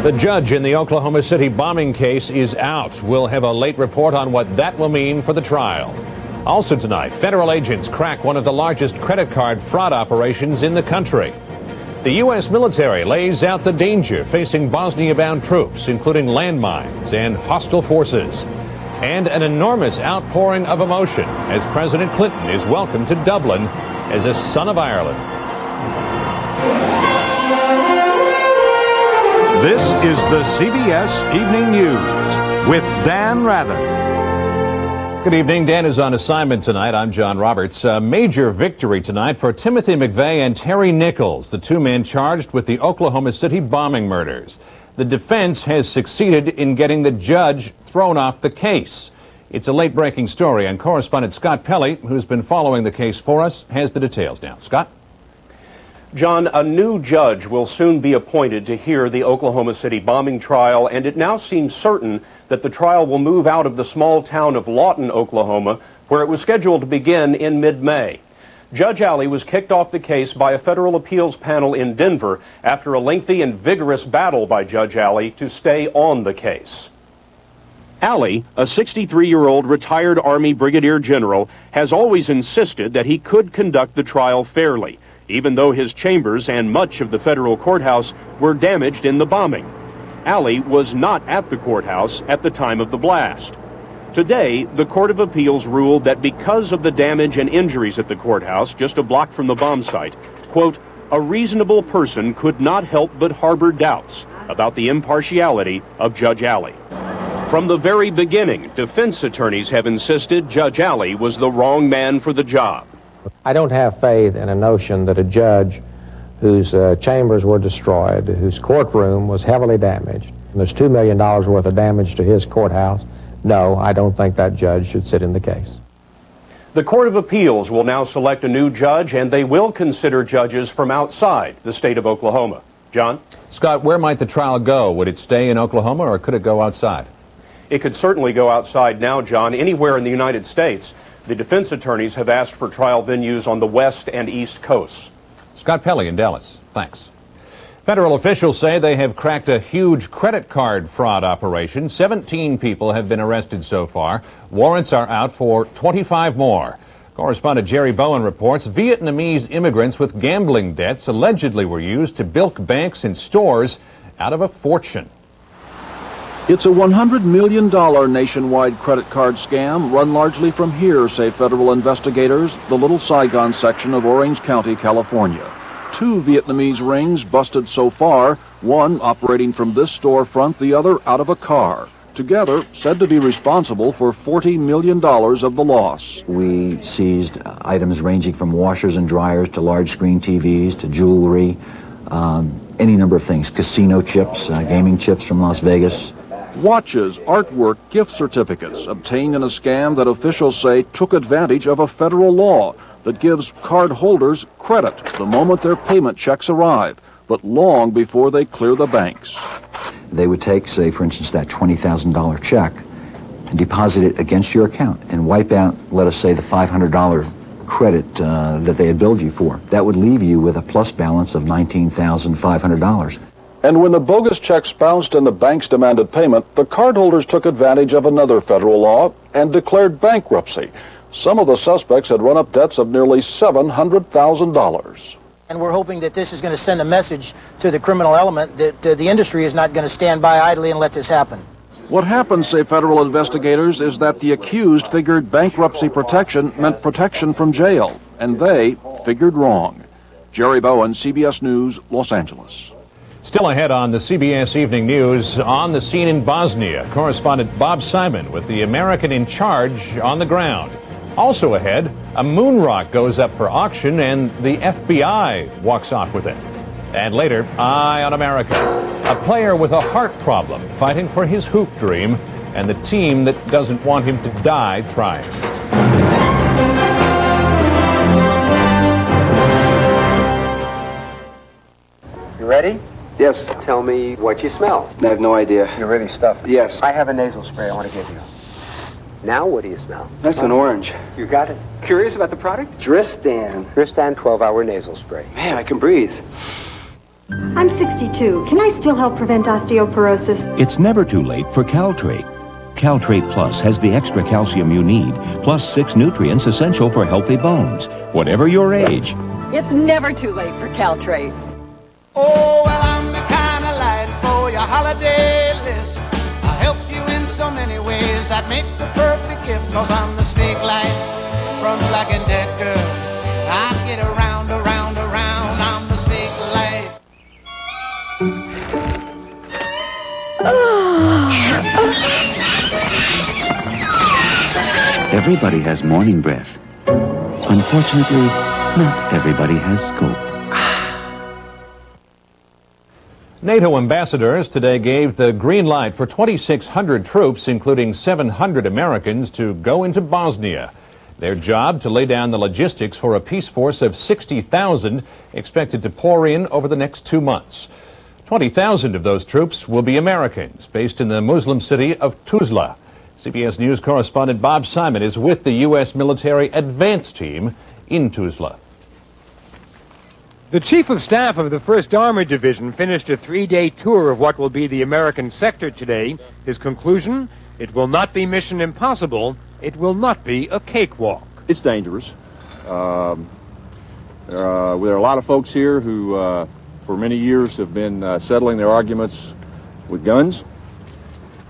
The judge in the Oklahoma City bombing case is out. We'll have a late report on what that will mean for the trial. Also tonight, federal agents crack one of the largest credit card fraud operations in the country. The U.S. military lays out the danger facing Bosnia-bound troops, including landmines and hostile forces. And an enormous outpouring of emotion as President Clinton is welcomed to Dublin as a son of Ireland. This is the CBS Evening News with Dan Rather. Good evening. Dan is on assignment tonight. I'm John Roberts. A major victory tonight for Timothy McVeigh and Terry Nichols, the two men charged with the Oklahoma City bombing murders. The defense has succeeded in getting the judge thrown off the case. It's a late-breaking story, and correspondent Scott Pelley, who's been following the case for us, has the details now. Scott? John, a new judge will soon be appointed to hear the Oklahoma City bombing trial, and it now seems certain that the trial will move out of the small town of Lawton, Oklahoma, where it was scheduled to begin in mid-May. Judge Alley was kicked off the case by a federal appeals panel in Denver after a lengthy and vigorous battle by Judge Alley to stay on the case. Alley, a 63-year-old retired Army brigadier general, has always insisted that he could conduct the trial fairly, even though his chambers and much of the federal courthouse were damaged in the bombing. Alley was not at the courthouse at the time of the blast. Today, the Court of Appeals ruled that because of the damage and injuries at the courthouse just a block from the bomb site, quote, a reasonable person could not help but harbor doubts about the impartiality of Judge Alley. From the very beginning, defense attorneys have insisted Judge Alley was the wrong man for the job. I don't have faith in a notion that a judge whose chambers were destroyed, whose courtroom was heavily damaged, and there's $2 million worth of damage to his courthouse. No, I don't think that judge should sit in the case. The Court of Appeals will now select a new judge, and they will consider judges from outside the state of Oklahoma. John? Scott, where might the trial go? Would it stay in Oklahoma, or could it go outside? It could certainly go outside now, John, anywhere in the United States. The defense attorneys have asked for trial venues on the west and east coasts. Scott Pelley in Dallas. Thanks. Federal officials say they have cracked a huge credit card fraud operation. 17 people have been arrested so far. Warrants are out for 25 more. Correspondent Jerry Bowen reports Vietnamese immigrants with gambling debts allegedly were used to bilk banks and stores out of a fortune. It's a $100 million nationwide credit card scam run largely from here, say federal investigators, the Little Saigon section of Orange County, California. 2 Vietnamese rings busted so far, one operating from this storefront, the other out of a car. Together, said to be responsible for $40 million of the loss. We seized items ranging from washers and dryers to large screen TVs to jewelry, any number of things, casino chips, gaming chips from Las Vegas. Watches, artwork, gift certificates obtained in a scam that officials say took advantage of a federal law that gives card holders credit the moment their payment checks arrive, but long before they clear the banks. They would take, say, for instance, that $20,000 check and deposit it against your account and wipe out, let us say, the $500 credit that they had billed you for. That would leave you with a plus balance of $19,500. And when the bogus checks bounced and the banks demanded payment, the cardholders took advantage of another federal law and declared bankruptcy. Some of the suspects had run up debts of nearly $700,000. And we're hoping that this is going to send a message to the criminal element that the industry is not going to stand by idly and let this happen. What happened, say federal investigators, is that the accused figured bankruptcy protection meant protection from jail, and they figured wrong. Jerry Bowen, CBS News, Los Angeles. Still ahead on the CBS Evening News, on the scene in Bosnia, correspondent Bob Simon with the American in charge on the ground. Also ahead, a moon rock goes up for auction and the FBI walks off with it. And later, Eye on America, a player with a heart problem fighting for his hoop dream and the team that doesn't want him to die trying. You ready? Yes. Tell me what you smell. I have no idea. You're really stuffed. Yes. I have a nasal spray I want to give you. Now what do you smell? That's an orange. You got it. Curious about the product? Dristan. Dristan 12-hour nasal spray. Man, I can breathe. I'm 62. Can I still help prevent osteoporosis? It's never too late for Caltrate. Caltrate Plus has the extra calcium you need, plus 6 nutrients essential for healthy bones, whatever your age. It's never too late for Caltrate. Oh, well, I'm the kind of light for your holiday list. I'll help you in so many ways. I'd make the perfect gift, 'cause I'm the snake light from Black & Decker. I get around, around, around. I'm the snake light. Everybody has morning breath. Unfortunately, not everybody has scope. NATO ambassadors today gave the green light for 2,600 troops, including 700 Americans, to go into Bosnia. Their job to lay down the logistics for a peace force of 60,000 expected to pour in over the next 2 months. 20,000 of those troops will be Americans, based in the Muslim city of Tuzla. CBS News correspondent Bob Simon is with the U.S. military advance team in Tuzla. The Chief of Staff of the 1st Armored Division finished a 3-day tour of what will be the American sector today. His conclusion, it will not be mission impossible, it will not be a cakewalk. It's dangerous. There are a lot of folks here who, for many years, have been settling their arguments with guns.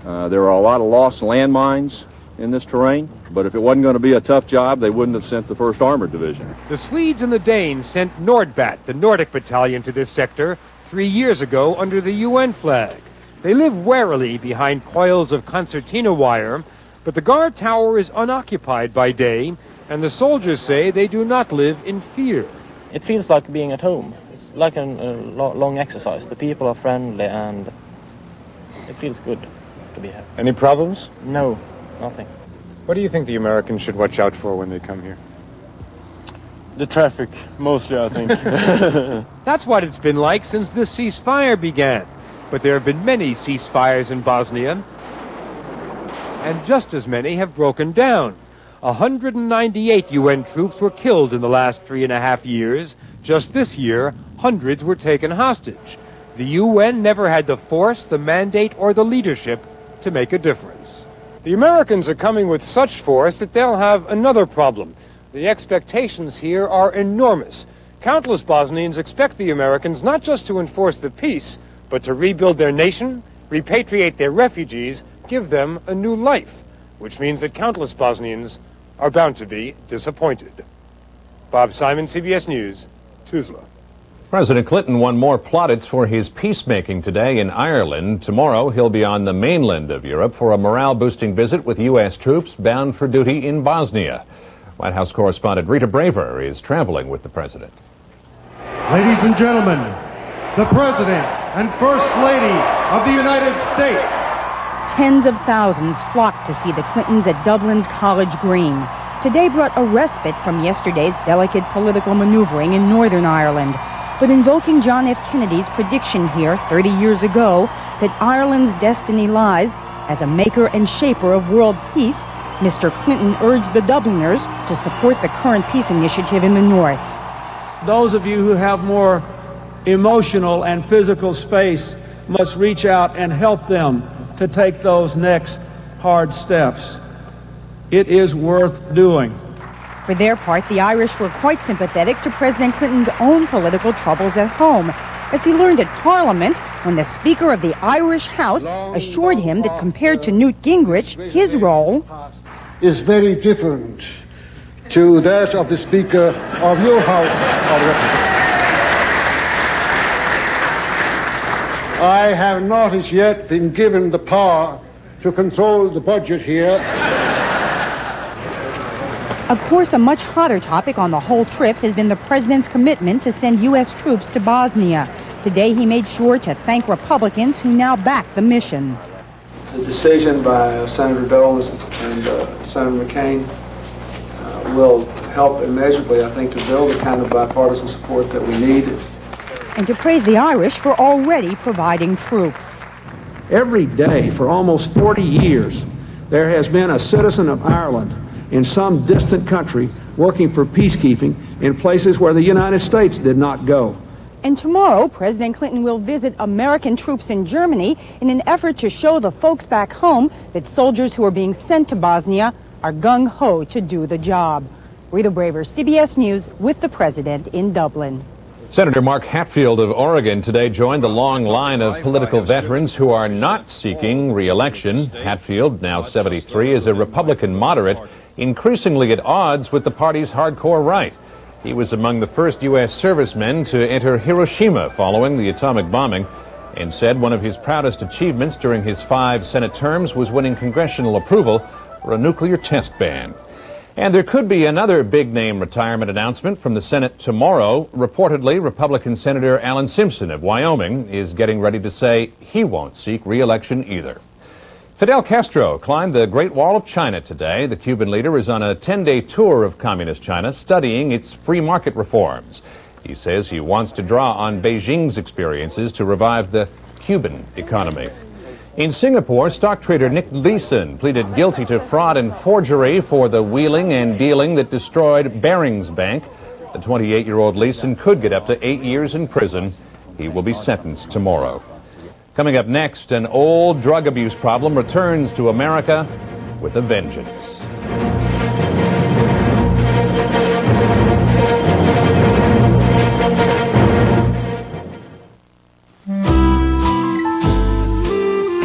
There are a lot of lost landmines in this terrain, but if it wasn't going to be a tough job, they wouldn't have sent the 1st Armored Division. The Swedes and the Danes sent Nordbat, the Nordic battalion, to this sector 3 years ago under the UN flag. They live warily behind coils of concertina wire, but the guard tower is unoccupied by day, and the soldiers say they do not live in fear. It feels like being at home. It's like a long exercise. The people are friendly, and it feels good to be here. Any problems? No, nothing. What do you think the Americans should watch out for when they come here? The traffic, mostly, I think. That's what it's been like since the ceasefire began. But there have been many ceasefires in Bosnia, and just as many have broken down. 198 UN troops were killed in the last 3.5 years. Just this year, hundreds were taken hostage. The UN never had the force, the mandate, or the leadership to make a difference. The Americans are coming with such force that they'll have another problem. The expectations here are enormous. Countless Bosnians expect the Americans not just to enforce the peace, but to rebuild their nation, repatriate their refugees, give them a new life, which means that countless Bosnians are bound to be disappointed. Bob Simon, CBS News, Tuzla. President Clinton won more plaudits for his peacemaking today in Ireland. Tomorrow, he'll be on the mainland of Europe for a morale-boosting visit with U.S. troops bound for duty in Bosnia. White House correspondent Rita Braver is traveling with the president. Ladies and gentlemen, the President and First Lady of the United States. Tens of thousands flocked to see the Clintons at Dublin's College Green. Today brought a respite from yesterday's delicate political maneuvering in Northern Ireland. But invoking John F. Kennedy's prediction here 30 years ago that Ireland's destiny lies as a maker and shaper of world peace, Mr. Clinton urged the Dubliners to support the current peace initiative in the North. Those of you who have more emotional and physical space must reach out and help them to take those next hard steps. It is worth doing. For their part, the Irish were quite sympathetic to President Clinton's own political troubles at home, as he learned at Parliament when the Speaker of the Irish House assured him that compared to Newt Gingrich, his role is very different to that of the Speaker of your House of Representatives. I have not as yet been given the power to control the budget here. Of course, a much hotter topic on the whole trip has been the president's commitment to send U.S. troops to Bosnia. Today, he made sure to thank Republicans who now back the mission. The decision by Senator Dole and Senator McCain will help immeasurably, I think, to build the kind of bipartisan support that we need. And to praise the Irish for already providing troops. Every day for almost 40 years, there has been a citizen of Ireland in some distant country working for peacekeeping in places where the United States did not go. And tomorrow, President Clinton will visit American troops in Germany in an effort to show the folks back home that soldiers who are being sent to Bosnia are gung-ho to do the job. Rita Braver, CBS News, with the president in Dublin. Senator Mark Hatfield of Oregon today joined the long line of political veterans who are not seeking re-election. Hatfield, now 73, is a Republican moderate, increasingly at odds with the party's hardcore right. He was among the first U.S. servicemen to enter Hiroshima following the atomic bombing, and said one of his proudest achievements during his 5 Senate terms was winning congressional approval for a nuclear test ban. And there could be another big-name retirement announcement from the Senate tomorrow. Reportedly, Republican Senator Alan Simpson of Wyoming is getting ready to say he won't seek re-election either. Fidel Castro climbed the Great Wall of China today. The Cuban leader is on a 10-day tour of communist China, studying its free market reforms. He says he wants to draw on Beijing's experiences to revive the Cuban economy. In Singapore, stock trader Nick Leeson pleaded guilty to fraud and forgery for the wheeling and dealing that destroyed Barings Bank. The 28-year-old Leeson could get up to 8 years in prison. He will be sentenced tomorrow. Coming up next, an old drug abuse problem returns to America with a vengeance.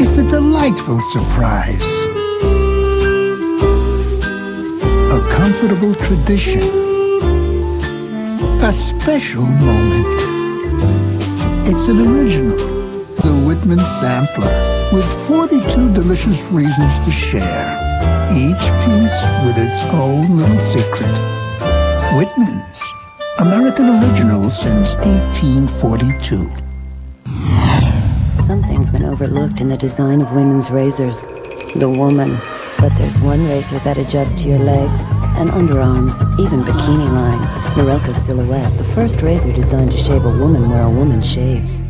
It's a delightful surprise. A comfortable tradition. A special moment. It's an original. The Whitman Sampler, with 42 delicious reasons to share, each piece with its own little secret. Whitman's, American original since 1842. Something's been overlooked in the design of women's razors. The woman. But there's one razor that adjusts to your legs and underarms, even bikini line. Norelco Silhouette, the first razor designed to shave a woman where a woman shaves.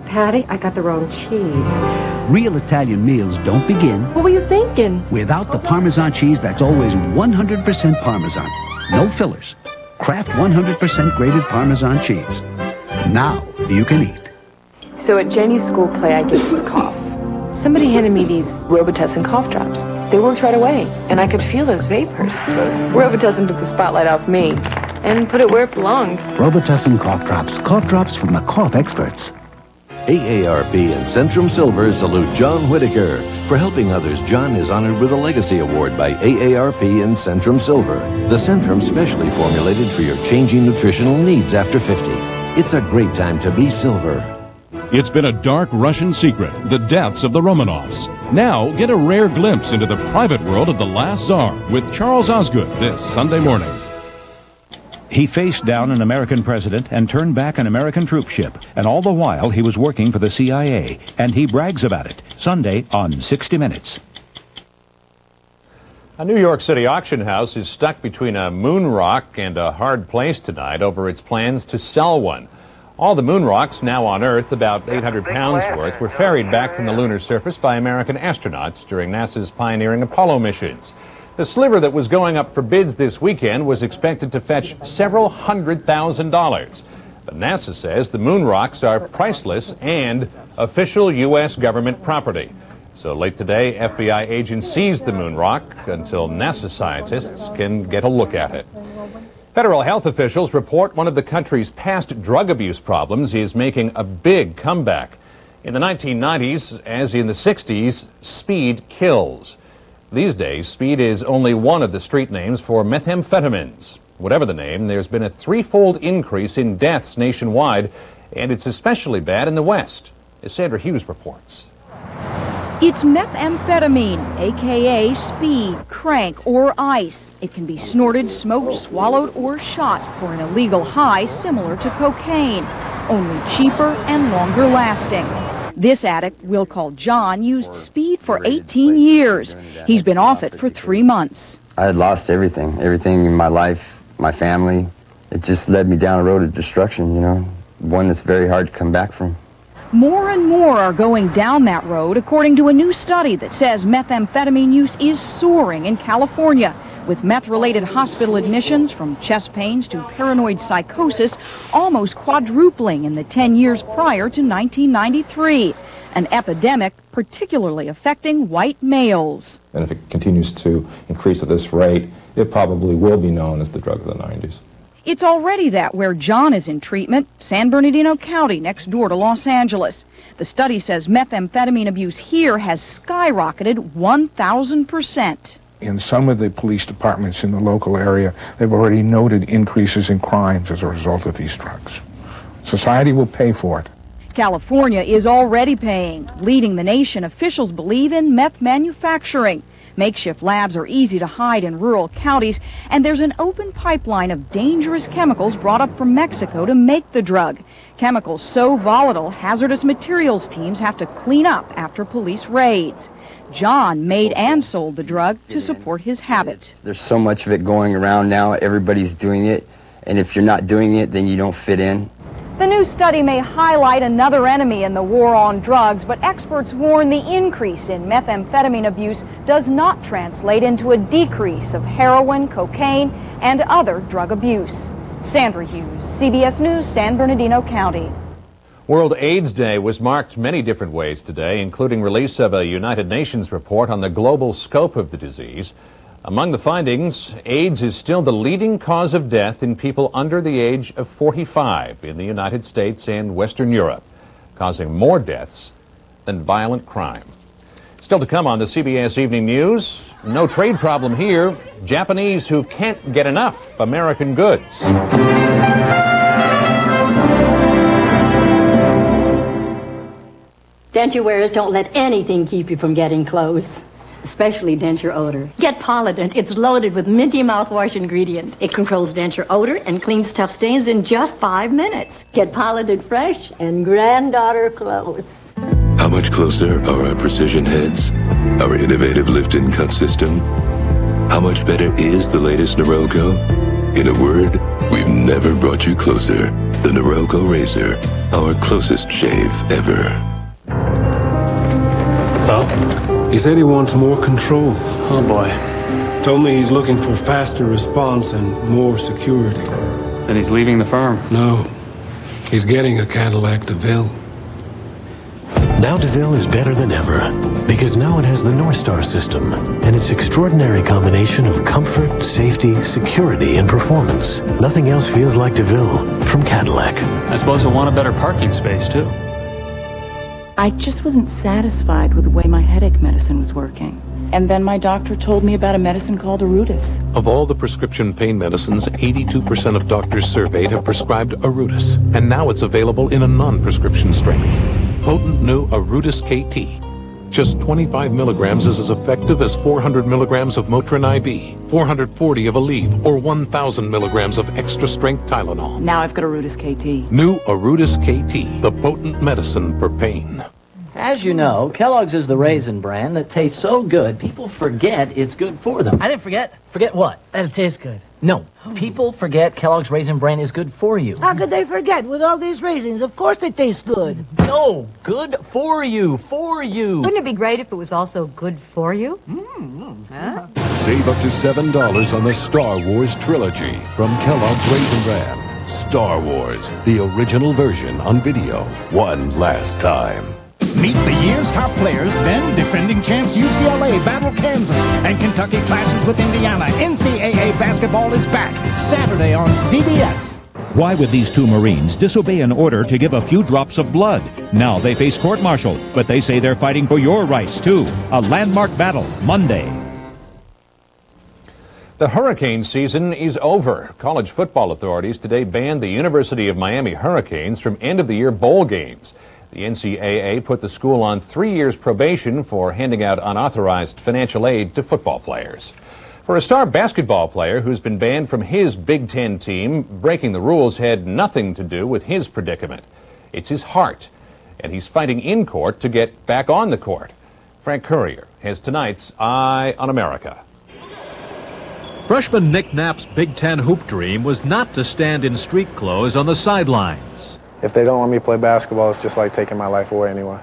Patty, I got the wrong cheese. Real Italian meals don't begin What were you thinking? without the Parmesan cheese that's always 100% Parmesan. No fillers. Kraft 100% grated Parmesan cheese. Now you can eat. So at Jenny's school play, I get this cough. Somebody handed me these Robitussin cough drops. They worked right away, and I could feel those vapors. Robitussin took the spotlight off me and put it where it belonged. Robitussin cough drops from the cough experts. AARP and Centrum Silver salute John Whitaker. For helping others, John is honored with a Legacy Award by AARP and Centrum Silver. The Centrum specially formulated for your changing nutritional needs after 50. It's a great time to be silver. It's been a dark Russian secret, the deaths of the Romanovs. Now, get a rare glimpse into the private world of the last Tsar with Charles Osgood this Sunday morning. He faced down an American president and turned back an American troop ship, and all the while he was working for the CIA, and he brags about it. Sunday on 60 Minutes. A New York City auction house is stuck between a moon rock and a hard place tonight over its plans to sell one. All the moon rocks now on Earth, about 800 pounds worth, were ferried back from the lunar surface by American astronauts during NASA's pioneering Apollo missions. The sliver that was going up for bids this weekend was expected to fetch several $100,000. But NASA says the moon rocks are priceless and official U.S. government property. So late today, FBI agents seized the moon rock until NASA scientists can get a look at it. Federal health officials report one of the country's past drug abuse problems is making a big comeback. In the 1990s, as in the 60s, speed kills. These days, speed is only one of the street names for methamphetamines. Whatever the name, there's been a threefold increase in deaths nationwide, and it's especially bad in the West, as Sandra Hughes reports. It's methamphetamine, a.k.a. speed, crank, or ice. It can be snorted, smoked, swallowed, or shot for an illegal high similar to cocaine, only cheaper and longer lasting. This addict, we'll call John, used speed for 18 years. He's been off it for 3 months. I had lost everything in my life, my family. It just led me down a road of destruction, you know, one that's very hard to come back from. More and more are going down that road, according to a new study that says methamphetamine use is soaring in California, with meth-related hospital admissions from chest pains to paranoid psychosis almost quadrupling in the 10 years prior to 1993, an epidemic particularly affecting white males. And if it continues to increase at this rate, it probably will be known as the drug of the 90s. It's already that where John is in treatment, San Bernardino County, next door to Los Angeles. The study says methamphetamine abuse here has skyrocketed 1,000%. In some of the police departments in the local area, they've already noted increases in crimes as a result of these drugs. Society will pay for it. California is already paying. Leading the nation, officials believe in meth manufacturing. Makeshift labs are easy to hide in rural counties, and there's an open pipeline of dangerous chemicals brought up from Mexico to make the drug. Chemicals so volatile, hazardous materials teams have to clean up after police raids. John made and sold the drug to support his habit. There's so much of it going around now, everybody's doing it, and if you're not doing it, then you don't fit in. The new study may highlight another enemy in the war on drugs, but experts warn the increase in methamphetamine abuse does not translate into a decrease of heroin, cocaine, and other drug abuse. Sandra Hughes, CBS News, San Bernardino County. World AIDS Day was marked many different ways today, including release of a United Nations report on the global scope of the disease. Among the findings, AIDS is still the leading cause of death in people under the age of 45 in the United States and Western Europe, causing more deaths than violent crime. Still to come on the CBS Evening News, no trade problem here. Japanese who can't get enough American goods. Denture wearers don't let anything keep you from getting close. Especially denture odor. Get Polident. It's loaded with minty mouthwash ingredient. It controls denture odor and cleans tough stains in just 5 minutes. Get Polident fresh and granddaughter close. How much closer are our precision heads? Our innovative lift-in cup system? How much better is the latest Norelco? In a word, we've never brought you closer. The Norelco Razor, our closest shave ever. So? He said he wants more control. Oh boy. Told me he's looking for faster response and more security. Then he's leaving the firm? No. He's getting a Cadillac DeVille. Now DeVille is better than ever, because now it has the North Star system and its extraordinary combination of comfort, safety, security, and performance. Nothing else feels like DeVille from Cadillac. I suppose he'll want a better parking space, too. I just wasn't satisfied with the way my headache medicine was working. And then my doctor told me about a medicine called Arutis. Of all the prescription pain medicines, 82% of doctors surveyed have prescribed Arutis. And now it's available in a non-prescription strength. Potent new Arutis KT. Just 25 milligrams is as effective as 400 milligrams of Motrin IB, 440 of Aleve, or 1,000 milligrams of extra-strength Tylenol. Now I've got Arutis KT. New Arutis KT, the potent medicine for pain. As you know, Kellogg's is the raisin brand that tastes so good, people forget it's good for them. I didn't forget. Forget what? That it tastes good. No, people forget Kellogg's Raisin Bran is good for you. How could they forget? With all these raisins, of course they taste good. No, good for you, for you. Wouldn't it be great if it was also good for you? Huh? Save up to $7 on the Star Wars trilogy from Kellogg's Raisin Bran. Star Wars, the original version on video, one last time. Meet the year's top players, then defending champs UCLA battle Kansas, and Kentucky clashes with Indiana. NCAA basketball is back Saturday on CBS. Why would these two Marines disobey an order to give a few drops of blood? Now they face court-martial, but they say they're fighting for your rights, too. A landmark battle, Monday. The hurricane season is over. College football authorities today banned the University of Miami Hurricanes from end-of-the-year bowl games. The NCAA put the school on 3 years probation for handing out unauthorized financial aid to football players. For a star basketball player who's been banned from his Big Ten team, breaking the rules had nothing to do with his predicament. It's his heart, and he's fighting in court to get back on the court. Frank Courier has tonight's Eye on America. Freshman Nick Knapp's Big Ten hoop dream was not to stand in street clothes on the sidelines. If they don't let me play basketball, it's just like taking my life away anyway.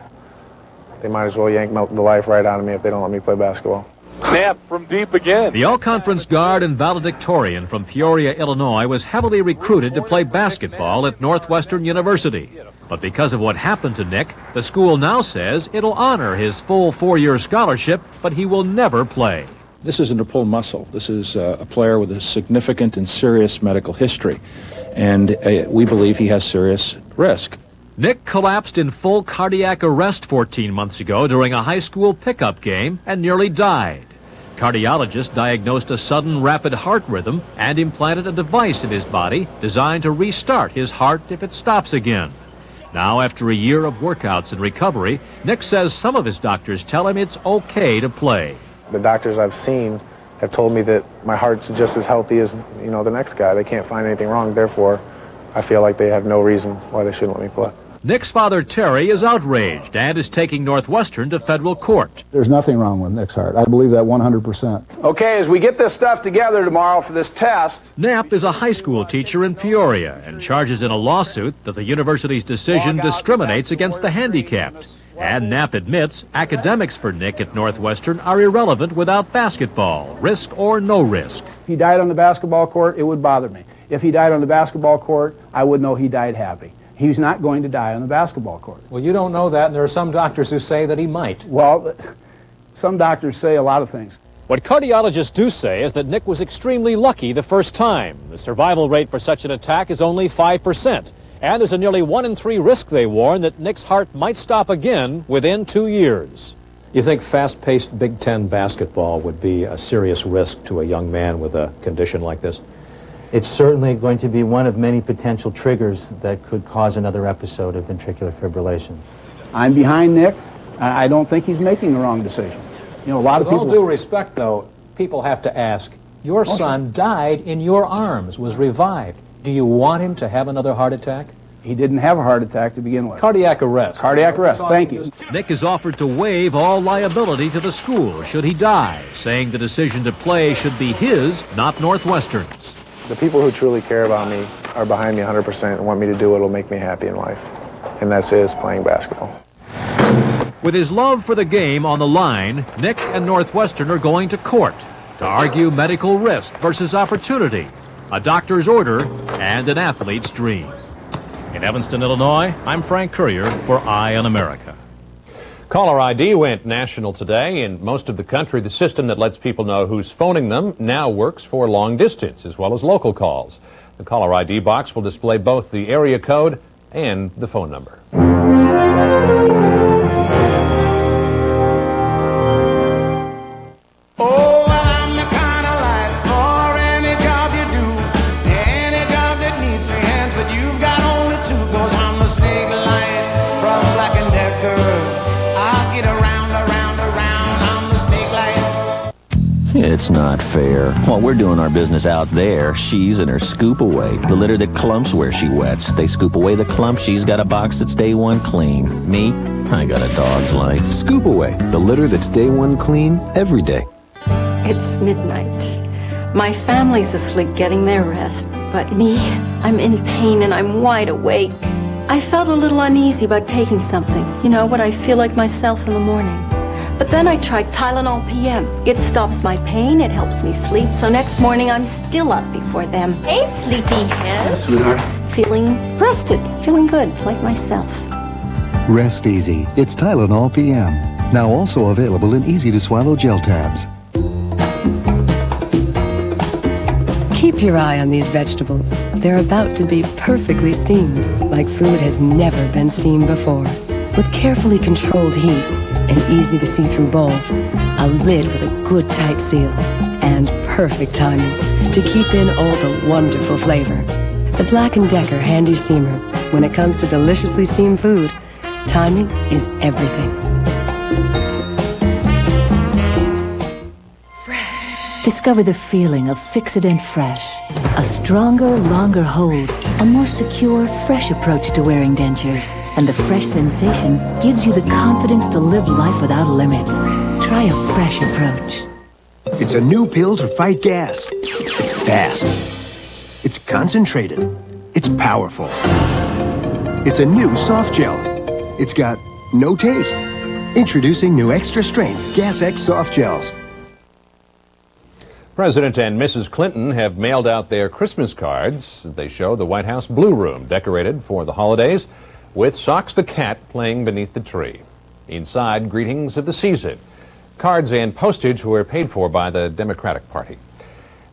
They might as well yank the life right out of me if they don't let me play basketball. Snap from deep again. The all-conference guard and valedictorian from Peoria, Illinois, was heavily recruited to play basketball at Northwestern University. But because of what happened to Nick, the school now says it'll honor his full 4-year scholarship, but he will never play. This isn't a pulled muscle. This is a player with a significant and serious medical history, and we believe he has serious risk. Nick collapsed in full cardiac arrest 14 months ago during a high school pickup game and nearly died. Cardiologists diagnosed a sudden rapid heart rhythm and implanted a device in his body designed to restart his heart if it stops again. Now, after a year of workouts and recovery, Nick says some of his doctors tell him it's okay to play. The doctors I've seen have told me that my heart's just as healthy as, the next guy. They can't find anything wrong. Therefore, I feel like they have no reason why they shouldn't let me play. Nick's father, Terry, is outraged and is taking Northwestern to federal court. There's nothing wrong with Nick's heart. I believe that 100%. Okay, as we get this stuff together tomorrow for this test... Knapp is a high school teacher in Peoria and charges in a lawsuit that the university's decision discriminates against the handicapped. And Knapp admits academics for Nick at Northwestern are irrelevant without basketball, risk or no risk. If he died on the basketball court, it would bother me. If he died on the basketball court, I would know he died happy. He's not going to die on the basketball court. Well, you don't know that, and there are some doctors who say that he might. Well, some doctors say a lot of things. What cardiologists do say is that Nick was extremely lucky the first time. The survival rate for such an attack is only 5%. And there's a nearly 1 in 3 risk, they warn, that Nick's heart might stop again within 2 years. You think fast-paced Big Ten basketball would be a serious risk to a young man with a condition like this? It's certainly going to be one of many potential triggers that could cause another episode of ventricular fibrillation. I'm behind Nick. I don't think he's making the wrong decision. A lot of people... With all due respect, though, people have to ask, your son died in your arms, was revived. Do you want him to have another heart attack? He didn't have a heart attack to begin with. Cardiac arrest. Cardiac arrest, thank you. Nick has offered to waive all liability to the school should he die, saying the decision to play should be his, not Northwestern's. The people who truly care about me are behind me 100% and want me to do what will make me happy in life. And that is playing basketball. With his love for the game on the line, Nick and Northwestern are going to court to argue medical risk versus opportunity, a doctor's order, and an athlete's dream. In Evanston, Illinois, I'm Frank Courier for Eye on America. Caller ID went national today. In most of the country, the system that lets people know who's phoning them now works for long distance as well as local calls. The caller ID box will display both the area code and the phone number. Oh, I'm the kind of life for any job you do, any job that needs 3 hands, but you've got only 2. 'Cause I'm the snake line from Black & Decker. I'll get around, I'm the snake line. It's not fair. While we're doing our business out there, she's in her scoop away. The litter that clumps where she wets. They scoop away the clump. She's got a box that's day one clean. Me, I got a dog's life. Scoop away, the litter that's day one clean every day. It's midnight. My family's asleep getting their rest, but me, I'm in pain and I'm wide awake. I felt a little uneasy about taking something, when I feel like myself in the morning. But then I tried Tylenol PM. It stops my pain, it helps me sleep, so next morning I'm still up before them. Hey, sleepyhead. Sweetheart. Feeling rested, feeling good, like myself. Rest easy. It's Tylenol PM. Now also available in easy-to-swallow gel tabs. Keep your eye on these vegetables. They're about to be perfectly steamed, like food has never been steamed before. With carefully controlled heat, an easy-to-see-through bowl, a lid with a good tight seal, and perfect timing to keep in all the wonderful flavor. The Black & Decker Handy Steamer. When it comes to deliciously steamed food, timing is everything. Discover the feeling of Fix-It Fresh. A stronger, longer hold, a more secure, fresh approach to wearing dentures. And the fresh sensation gives you the confidence to live life without limits. Try a fresh approach. It's a new pill to fight gas. It's fast. It's concentrated. It's powerful. It's a new soft gel. It's got no taste. Introducing new extra strength Gas X soft gels. President and Mrs. Clinton have mailed out their Christmas cards. They show the White House Blue Room decorated for the holidays with Socks the cat playing beneath the tree. Inside, greetings of the season. Cards and postage were paid for by the Democratic Party.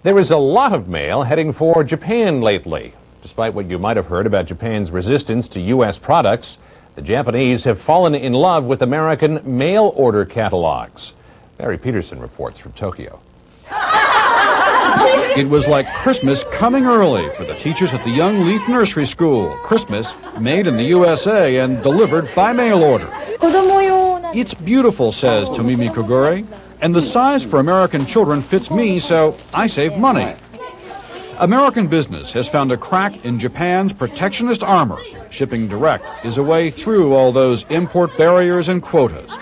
There is a lot of mail heading for Japan lately. Despite what you might have heard about Japan's resistance to U.S. products, the Japanese have fallen in love with American mail-order catalogs. Barry Peterson reports from Tokyo. It was like Christmas coming early for the teachers at the Young Leaf Nursery School. Christmas made in the USA and delivered by mail order. It's beautiful, says Tomimi Kogure, and the size for American children fits me, so I save money. American business has found a crack in Japan's protectionist armor. Shipping direct is a way through all those import barriers and quotas.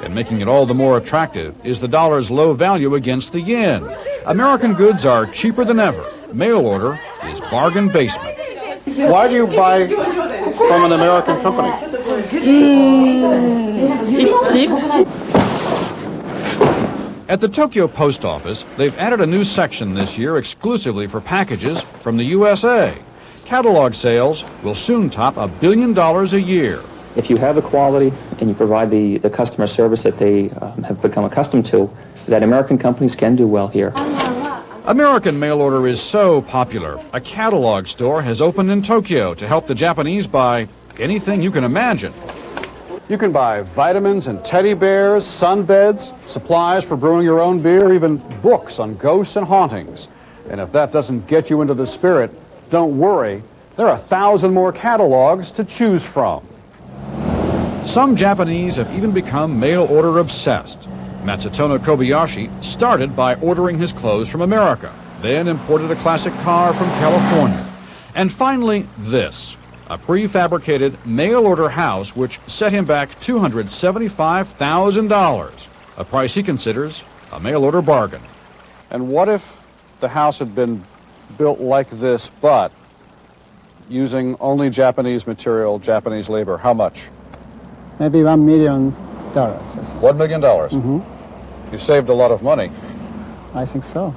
And making it all the more attractive is the dollar's low value against the yen. American goods are cheaper than ever. Mail order is bargain basement. Why do you buy from an American company? It's cheap. At the Tokyo Post Office, they've added a new section this year exclusively for packages from the USA. Catalog sales will soon top $1 billion a year. If you have the quality and you provide the customer service that they have become accustomed to, that American companies can do well here. American mail order is so popular. A catalog store has opened in Tokyo to help the Japanese buy anything you can imagine. You can buy vitamins and teddy bears, sunbeds, supplies for brewing your own beer, even books on ghosts and hauntings. And if that doesn't get you into the spirit, don't worry. There are 1,000 more catalogs to choose from. Some Japanese have even become mail order obsessed. Matsutono Kobayashi started by ordering his clothes from America, then imported a classic car from California. And finally, this, a prefabricated mail order house which set him back $275,000, a price he considers a mail order bargain. And what if the house had been built like this, but using only Japanese material, Japanese labor? How much? Maybe $1 million. $1 million? Mm-hmm. You saved a lot of money. I think so.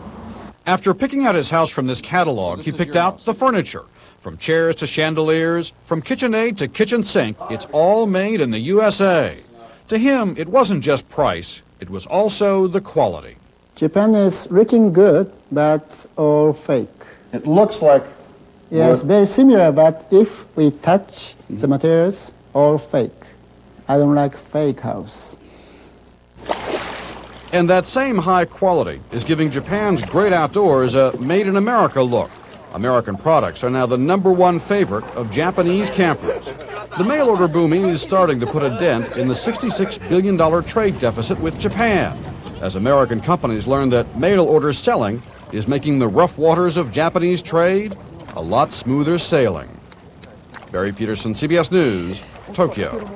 After picking out his house from this catalog, he picked out the furniture. From chairs to chandeliers, from KitchenAid to kitchen sink, it's all made in the USA. To him, it wasn't just price, it was also the quality. Japan is looking good, but all fake. It looks like... Yes, very similar, but if we touch the materials, all fake. I don't like fake house. And that same high quality is giving Japan's great outdoors a made-in-America look. American products are now the #1 favorite of Japanese campers. The mail-order boom is starting to put a dent in the $66 billion trade deficit with Japan, as American companies learn that mail-order selling is making the rough waters of Japanese trade a lot smoother sailing. Barry Peterson, CBS News, Tokyo.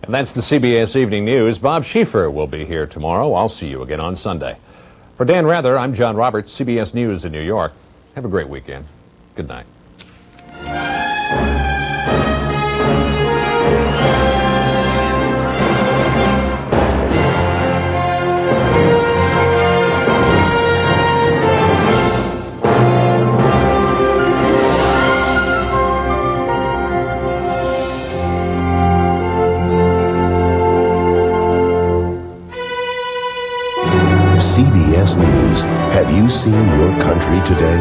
And that's the CBS Evening News. Bob Schieffer will be here tomorrow. I'll see you again on Sunday. For Dan Rather, I'm John Roberts, CBS News in New York. Have a great weekend. Good night. CBS News. Have you seen your country today?